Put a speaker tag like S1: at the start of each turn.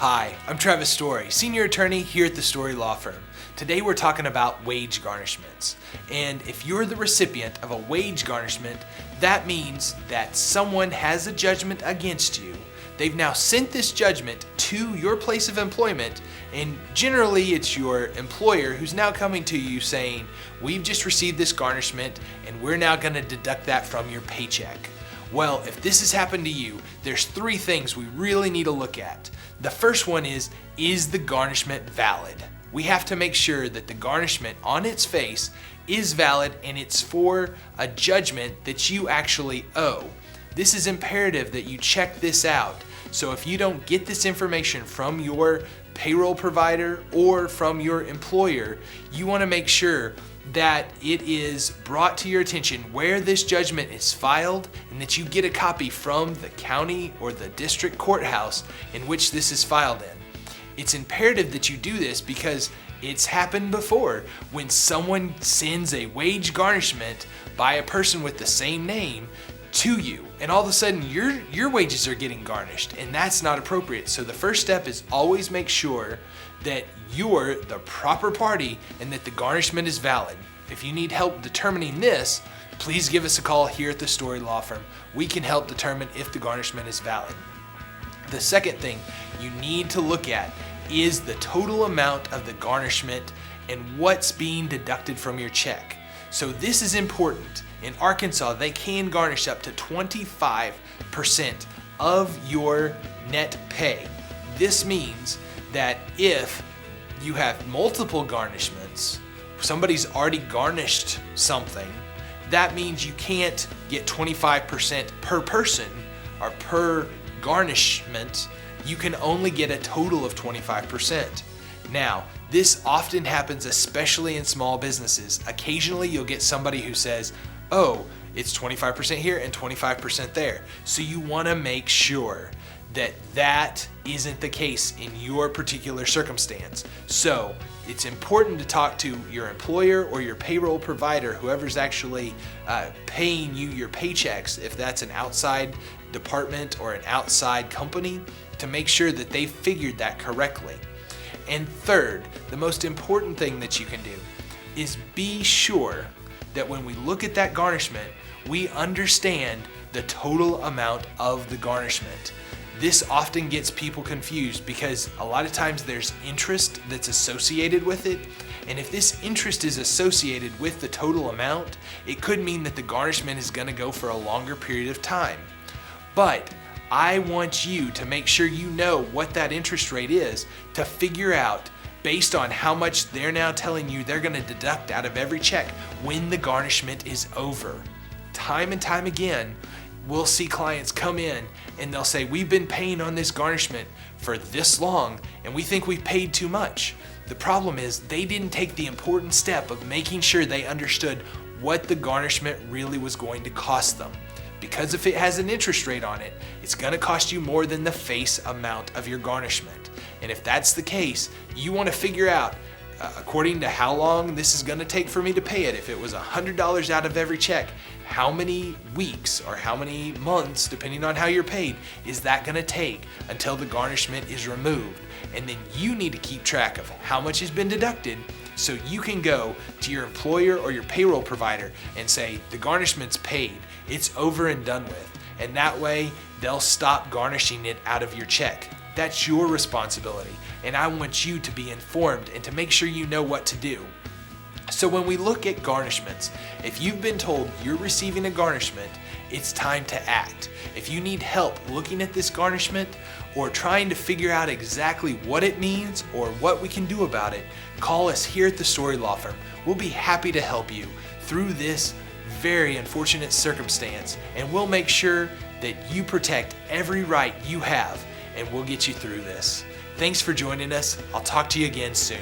S1: Hi, I'm Travis Story, senior attorney here at the Story Law Firm. Today we're talking about wage garnishments. And if you're the recipient of a wage garnishment, that means that someone has a judgment against you. They've now sent this judgment to your place of employment, and generally it's your employer who's now coming to you saying, we've just received this garnishment and we're now going to deduct that from your paycheck. Well, if this has happened to you, there's three things we really need to look at. The first one is the garnishment valid? We have to make sure that the garnishment on its face is valid and it's for a judgment that you actually owe. This is imperative that you check this out. So if you don't get this information from your payroll provider or from your employer, you want to make sure that it is brought to your attention where this judgment is filed and that you get a copy from the county or the district courthouse in which this is filed in. It's imperative that you do this because it's happened before when someone sends a wage garnishment by a person with the same name to you, and all of a sudden your wages are getting garnished, and that's not appropriate. So the first step is always make sure that you're the proper party and that the garnishment is valid. If you need help determining this, please give us a call here at the Story Law Firm. We can help determine if the garnishment is valid. The second thing you need to look at is the total amount of the garnishment and what's being deducted from your check. So this is important. In Arkansas, they can garnish up to 25% of your net pay. This means that if you have multiple garnishments, somebody's already garnished something, that means you can't get 25% per person or per garnishment. You can only get a total of 25%. Now, this often happens especially in small businesses. Occasionally you'll get somebody who says, oh, it's 25% here and 25% there. So you want to make sure that that isn't the case in your particular circumstance. So it's important to talk to your employer or your payroll provider, whoever's actually paying you your paychecks, if that's an outside department or an outside company, to make sure that they figured that correctly. And third, the most important thing that you can do is be sure that when we look at that garnishment, we understand the total amount of the garnishment. This often gets people confused because a lot of times there's interest that's associated with it. And if this interest is associated with the total amount, it could mean that the garnishment is going to go for a longer period of time. But I want you to make sure you know what that interest rate is to figure out, based on how much they're now telling you they're going to deduct out of every check when the garnishment is over. Time and time again, we'll see clients come in and they'll say, we've been paying on this garnishment for this long and we think we've paid too much. The problem is they didn't take the important step of making sure they understood what the garnishment really was going to cost them. Because if it has an interest rate on it, it's going to cost you more than the face amount of your garnishment. And if that's the case, you want to figure out, according to how long this is going to take for me to pay it. If it was $100 out of every check, how many weeks or how many months, depending on how you're paid, is that going to take until the garnishment is removed? And then you need to keep track of how much has been deducted so you can go to your employer or your payroll provider and say, the garnishment's paid, it's over and done with. And that way they'll stop garnishing it out of your check. That's your responsibility, and I want you to be informed and to make sure you know what to do. So when we look at garnishments, if you've been told you're receiving a garnishment, it's time to act. If you need help looking at this garnishment or trying to figure out exactly what it means or what we can do about it, call us here at the Story Law Firm. We'll be happy to help you through this very unfortunate circumstance, and we'll make sure that you protect every right you have, and we'll get you through this. Thanks for joining us. I'll talk to you again soon.